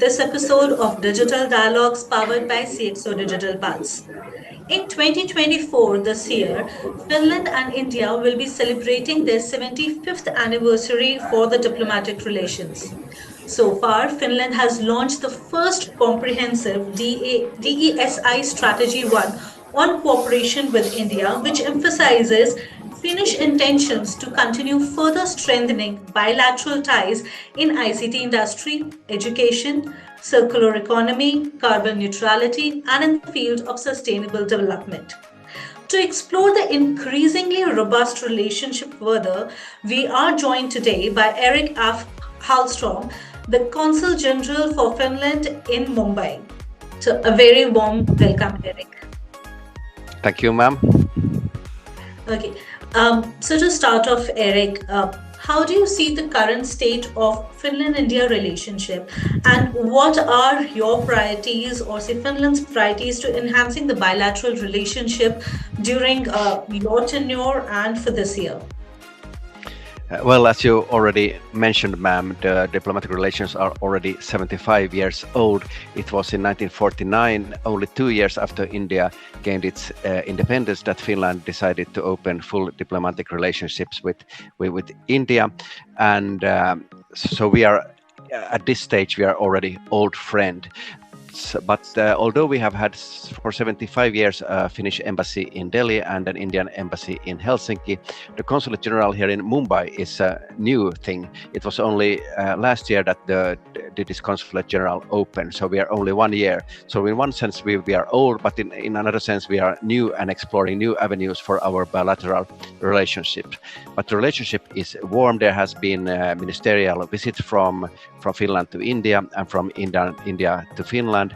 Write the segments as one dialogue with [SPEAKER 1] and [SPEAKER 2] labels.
[SPEAKER 1] this episode of Digital Dialogues powered by CXO Digital Pulse. In 2024, this year, Finland and India will be celebrating their 75th anniversary for the diplomatic relations. So far, Finland has launched the first comprehensive DESI Strategy 1 on cooperation with India, which emphasizes Finnish intentions to continue further strengthening bilateral ties in ICT industry, education, circular economy, carbon neutrality, and in the field of sustainable development. To explore the increasingly robust relationship further, we are joined today by Erik Hallstrom, the Consul General for Finland in Mumbai. So, a very warm welcome, Erik.
[SPEAKER 2] Thank you, ma'am.
[SPEAKER 1] Okay. So to start off, Erik, how do you see the current state of Finland-India relationship, and what are your priorities, or say Finland's priorities, to enhancing the bilateral relationship during your tenure and for this year?
[SPEAKER 2] Well, as you already mentioned, ma'am, the diplomatic relations are already 75 years old. It was in 1949, only 2 years after India gained its independence, that Finland decided to open full diplomatic relationships with India. And so we are, at this stage, we are already old friend. But although we have had for 75 years a Finnish embassy in Delhi and an Indian embassy in Helsinki, the Consulate General here in Mumbai is a new thing. It was only last year that this Consulate General opened, so we are only 1 year. So in one sense we are old, but in another sense we are new and exploring new avenues for our bilateral relationship. But the relationship is warm. There has been ministerial visits from Finland to India and from India to Finland.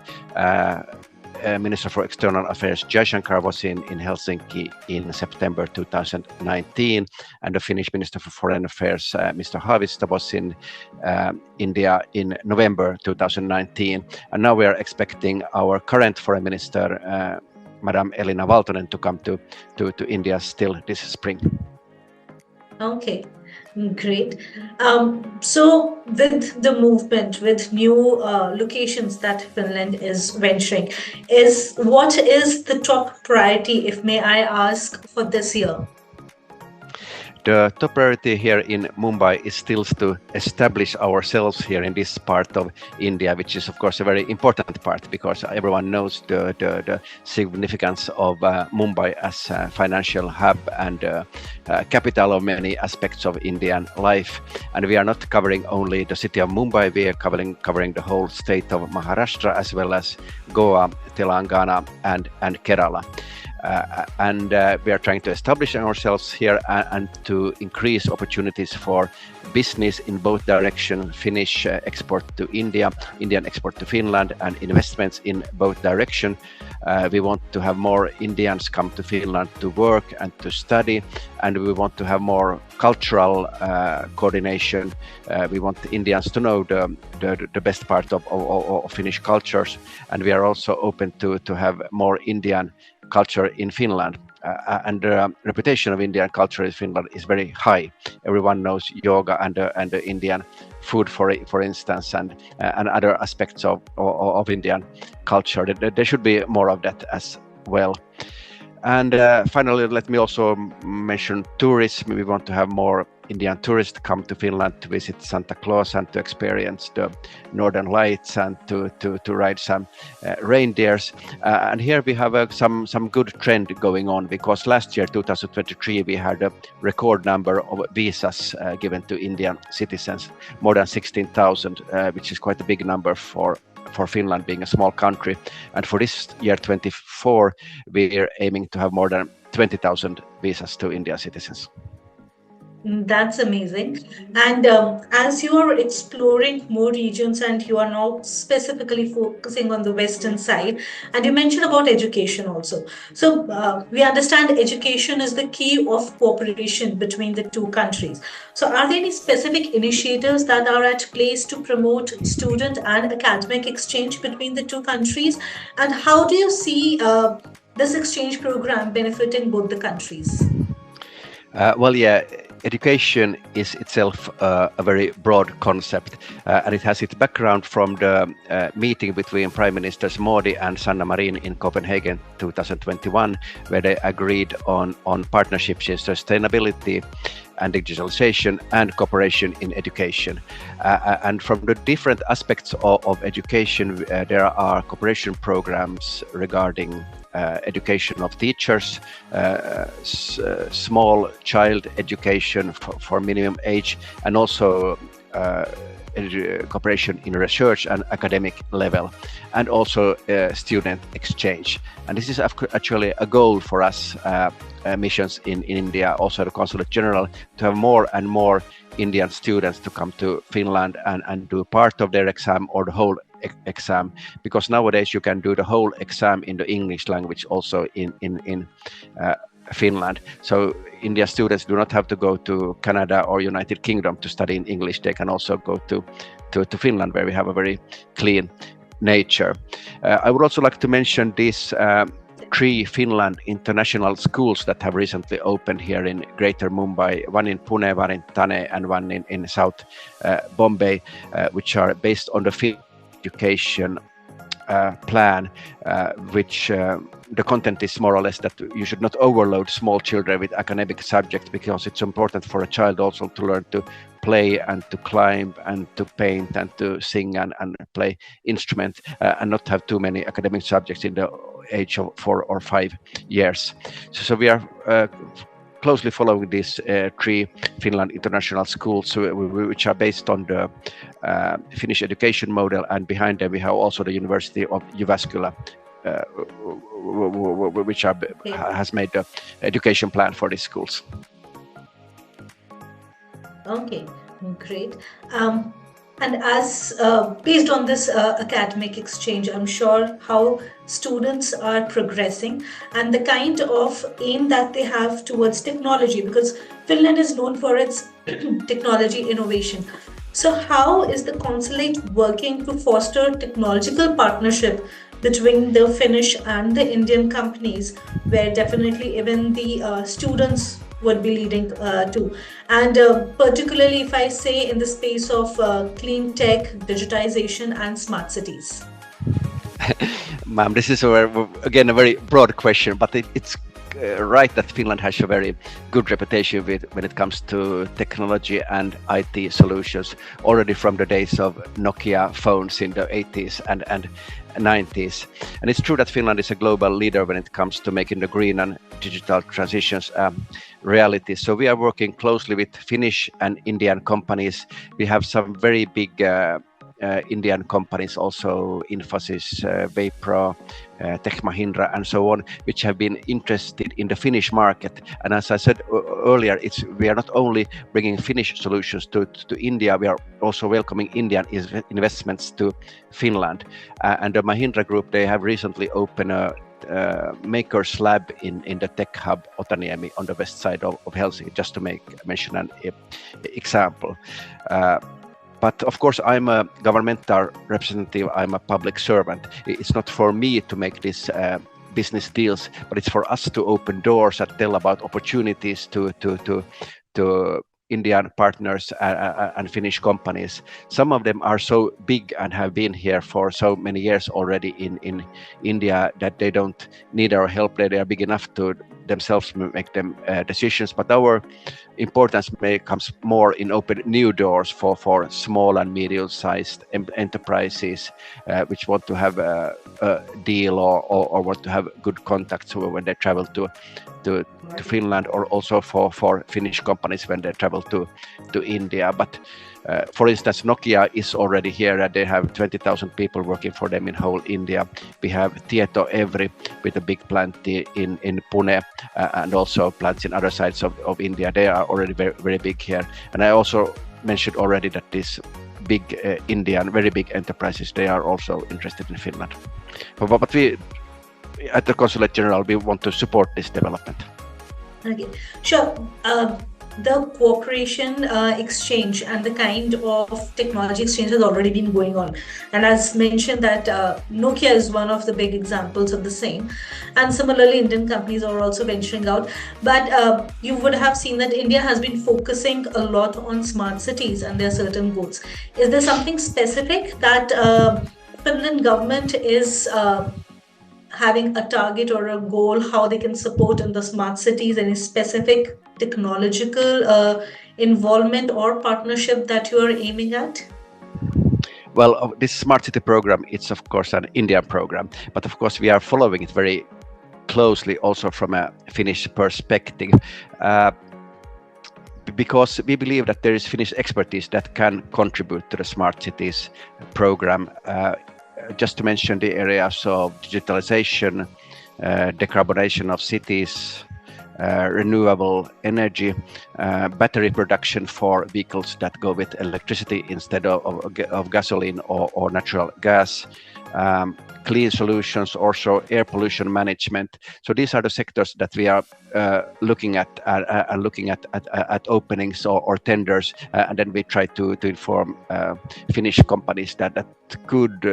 [SPEAKER 2] Minister for External Affairs Jaishankar was in Helsinki in September 2019, and the Finnish Minister for Foreign Affairs, Mr. Haavisto, was in India in November 2019. And now we are expecting our current Foreign Minister, Madam Elina Valtonen, to come to India still this spring.
[SPEAKER 1] Okay. Great. So with the movement, with new locations that Finland is venturing, what is the top priority, if may I ask, for this year?
[SPEAKER 2] The top priority here in Mumbai is still to establish ourselves here in this part of India, which is of course a very important part, because everyone knows the significance of Mumbai as a financial hub and capital of many aspects of Indian life. And we are not covering only the city of Mumbai, we are covering the whole state of Maharashtra, as well as Goa, Telangana and Kerala. We are trying to establish ourselves here and to increase opportunities for business in both directions: Finnish export to India, Indian export to Finland, and investments in both directions. We want to have more Indians come to Finland to work and to study, and we want to have more cultural coordination. We want the Indians to know the best part of Finnish cultures, and we are also open to have more Indian culture in Finland, and the reputation of Indian culture in Finland is very high. Everyone knows yoga and the Indian food, for instance, and other aspects of Indian culture. There should be more of that as well. And finally, let me also mention tourism. We want to have more Indian tourists come to Finland to visit Santa Claus and to experience the Northern Lights and to ride some reindeers. And here we have some good trend going on, because last year, 2023, we had a record number of visas given to Indian citizens, more than 16,000, which is quite a big number for Finland being a small country. And for this year 24, we are aiming to have more than 20,000 visas to Indian citizens.
[SPEAKER 1] That's amazing. And as you are exploring more regions and you are now specifically focusing on the Western side, and you mentioned about education also. So we understand education is the key of cooperation between the two countries. So are there any specific initiatives that are at place to promote student and academic exchange between the two countries? And how do you see this exchange program benefiting both the countries?
[SPEAKER 2] Well, yeah. education is itself a very broad concept, and it has its background from the meeting between Prime Ministers Modi and Sanna Marin in Copenhagen 2021, where they agreed on partnerships in sustainability and digitalization and cooperation in education. And from the different aspects of education, there are cooperation programs regarding education of teachers, small child education for minimum age, and also cooperation in research and academic level, and also student exchange. And this is actually a goal for us missions in India, also the Consul General, to have more and more Indian students to come to Finland and do part of their exam or the whole exam, because nowadays you can do the whole exam in the English language also in Finland. So India students do not have to go to Canada or United Kingdom to study in English. They can also go to Finland, where we have a very clean nature. I would also like to mention these 3 Finland international schools that have recently opened here in Greater Mumbai, one in Pune, one in Thane, and one in South Bombay, which are based on the education plan, which the content is more or less that you should not overload small children with academic subjects, because it's important for a child also to learn to play and to climb and to paint and to sing and play instrument, and not have too many academic subjects in the age of 4 or 5 years. So we are closely following these 3 Finland international schools, which are based on the Finnish education model, and behind them we have also the University of Jyväskylä, which has made the education plan for these schools.
[SPEAKER 1] Okay, great. And as based on this academic exchange, I'm sure how students are progressing and the kind of aim that they have towards technology, because Finland is known for its technology innovation. So how is the consulate working to foster technological partnership between the Finnish and the Indian companies, where definitely even the students would be leading to, and particularly if I say in the space of clean tech, digitization and smart cities?
[SPEAKER 2] Ma'am, this is again a very broad question, but it's right that Finland has a very good reputation when it comes to technology and IT solutions, already from the days of Nokia phones in the 80s and 90s. And it's true that Finland is a global leader when it comes to making the green and digital transitions reality. So we are working closely with Finnish and Indian companies. We have some very big Indian companies, also Infosys, Wipro, Tech Mahindra, and so on, which have been interested in the Finnish market. And as I said earlier, we are not only bringing Finnish solutions to India, we are also welcoming Indian investments to Finland. And the Mahindra Group, they have recently opened a Makers Lab in the tech hub Otaniemi on the west side of Helsinki, just to mention an example. But of course, I'm a governmental representative, I'm a public servant. It's not for me to make these business deals, but it's for us to open doors and tell about opportunities to Indian partners and Finnish companies. Some of them are so big and have been here for so many years already in India that they don't need our help. They are big enough to themselves make them decisions. But our importance comes more in open new doors for small and medium-sized enterprises which want to have a deal or want to have good contacts when they travel to Finland, or also for Finnish companies when they travel to India. But for instance, Nokia is already here and they have 20,000 people working for them in whole India. We have Tieto Evry with a big plant in Pune and also plants in other sides of India. They are already very, very big here. And I also mentioned already that these big Indian, very big enterprises, they are also interested in Finland. But we, at the Consulate General, we want to support this development.
[SPEAKER 1] Okay, sure. the cooperation exchange and the kind of technology exchange has already been going on. And as mentioned, that Nokia is one of the big examples of the same. And similarly, Indian companies are also venturing out. But you would have seen that India has been focusing a lot on smart cities and their certain goals. Is there something specific that Finland government is having a target or a goal, how they can support in the smart cities, any specific technological involvement or partnership that you are aiming at?
[SPEAKER 2] Well, this smart city program, it's of course an Indian program, but of course we are following it very closely also from a Finnish perspective. Because we believe that there is Finnish expertise that can contribute to the smart cities program. Just to mention the areas of digitalization, decarbonization of cities, renewable energy, battery production for vehicles that go with electricity instead of gasoline or natural gas, clean solutions, also air pollution management. So these are the sectors that we are looking at openings or tenders, and then we try to inform Finnish companies that could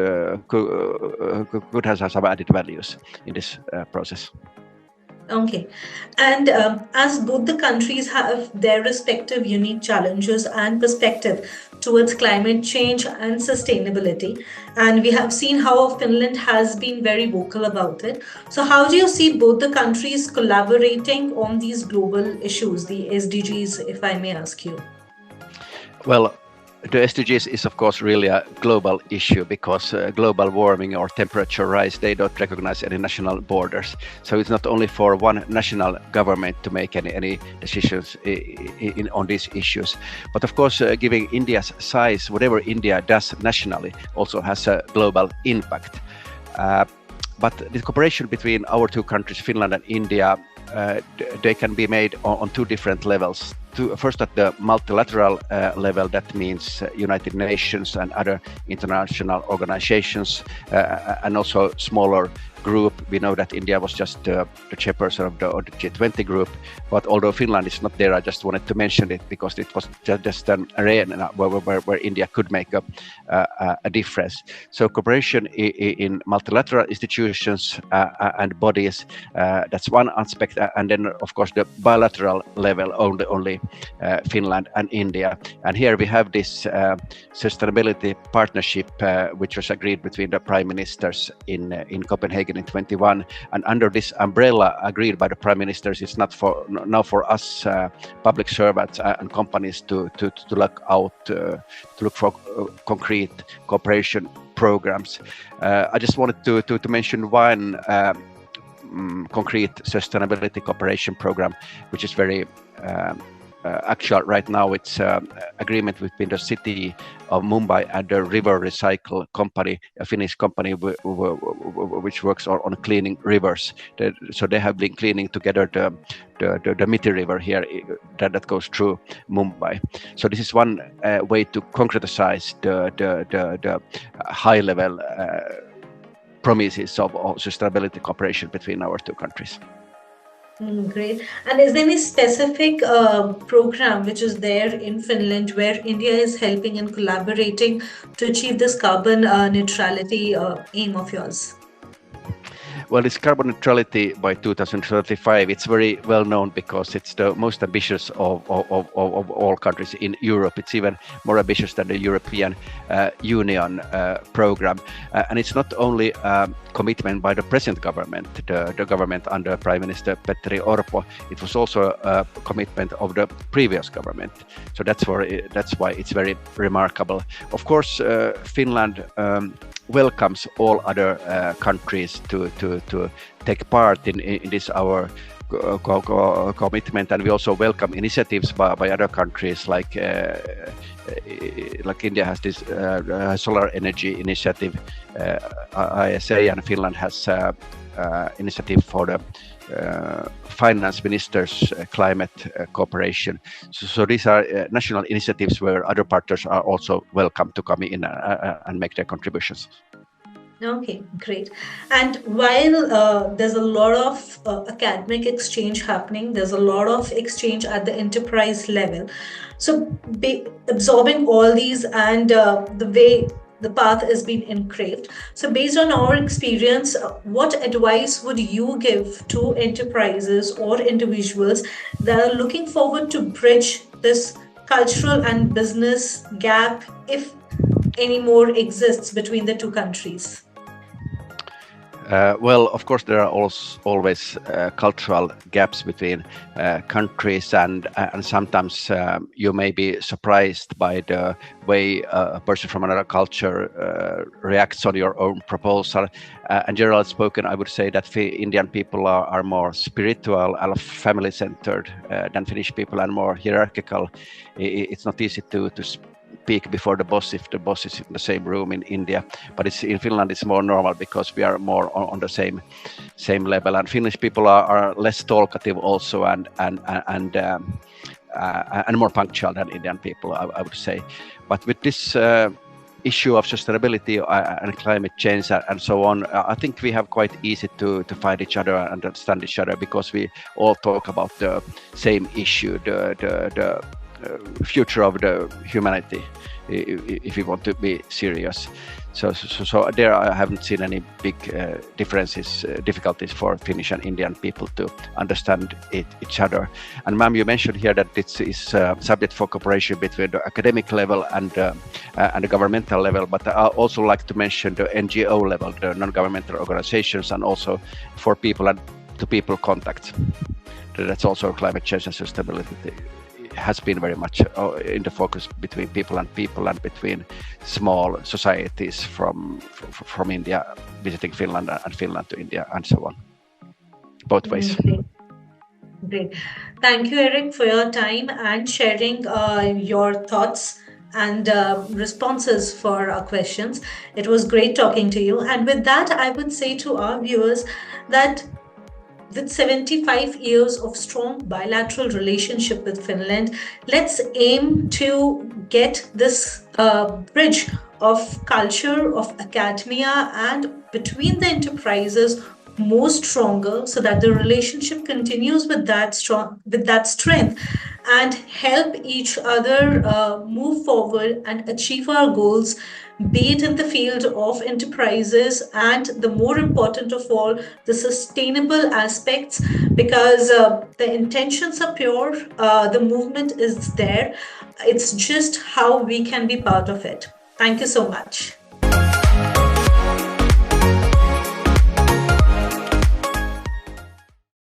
[SPEAKER 2] have some added values in this process.
[SPEAKER 1] Okay. And as both the countries have their respective unique challenges and perspective towards climate change and sustainability, and we have seen how Finland has been very vocal about it. So, how do you see both the countries collaborating on these global issues, the SDGs, if I may ask you?
[SPEAKER 2] Well, the SDGs is of course really a global issue because global warming or temperature rise, they don't recognize any national borders. So it's not only for one national government to make any decisions on these issues. But of course, given India's size, whatever India does nationally also has a global impact. But the cooperation between our two countries, Finland and India, they can be made on two different levels. First, at the multilateral level, that means United Nations and other international organizations, and also smaller group. We know that India was just the chairperson of the G20 group, but although Finland is not there, I just wanted to mention it because it was just an arena where India could make a difference. So cooperation in multilateral institutions and bodies, that's one aspect, and then of course the bilateral level only Finland and India. And here we have this sustainability partnership which was agreed between the prime ministers in Copenhagen in 21, and under this umbrella agreed by the prime ministers, it's not now for us public servants and companies to look for concrete cooperation programs. I just wanted to mention one concrete sustainability cooperation program, which is very actual right now. It's agreement between the city of Mumbai and the river recycle company, a Finnish company which works on cleaning rivers. So they have been cleaning together the Miti river here that goes through Mumbai. So this is one way to concretize the high level promises of sustainability cooperation between our two countries.
[SPEAKER 1] Great. And is there any specific program which is there in Finland where India is helping and collaborating to achieve this carbon neutrality aim of yours?
[SPEAKER 2] Well, this carbon neutrality by 2035, it's very well known because it's the most ambitious of all countries in Europe. It's even more ambitious than the European Union program. And it's not only a commitment by the present government, the government under Prime Minister Petteri Orpo, it was also a commitment of the previous government. So that's why it's very remarkable. Of course, Finland welcomes all other countries to take part in this our commitment, and we also welcome initiatives by other countries like India has this solar energy initiative, ISA, and Finland has initiative for the finance ministers' climate cooperation. So these are national initiatives where other partners are also welcome to come in and make their contributions.
[SPEAKER 1] Okay, great. And while there's a lot of academic exchange happening, there's a lot of exchange at the enterprise level. So, absorbing all these and the way the path is being engraved. So, based on our experience, what advice would you give to enterprises or individuals that are looking forward to bridge this cultural and business gap, if any more exists between the two countries?
[SPEAKER 2] Well, of course, there are always cultural gaps between countries, and sometimes you may be surprised by the way a person from another culture reacts on your own proposal. And generally spoken, I would say that Indian people are more spiritual and family-centered than Finnish people, and more hierarchical. It's not easy to speak before the boss if the boss is in the same room in India. But it's in Finland it's more normal because we are more on the same level. And Finnish people are less talkative also, and more punctual than Indian people, I would say. But with this issue of sustainability and climate change and so on, I think we have quite easy to find each other and understand each other, because we all talk about the same issue, the future of the humanity, if we want to be serious. So there I haven't seen any big difficulties for Finnish and Indian people to understand each other. And ma'am, you mentioned here that this is subject for cooperation between the academic level and the governmental level, but I also like to mention the NGO level, the non-governmental organizations, and also for people and to people contacts. That's also climate change and sustainability has been very much in the focus between people and between small societies from India visiting Finland and Finland to India and so on, both ways.
[SPEAKER 1] Great. Great. Thank you, Erik, for your time and sharing your thoughts and responses for our questions. It was great talking to you. And with that, I would say to our viewers that with 75 years of strong bilateral relationship with Finland, let's aim to get this bridge of culture, of academia, and between the enterprises more stronger, so that the relationship continues with that strength, and help each other move forward and achieve our goals, be it in the field of enterprises and the more important of all, the sustainable aspects, because the intentions are pure, the movement is there. It's just how we can be part of it. Thank you so much.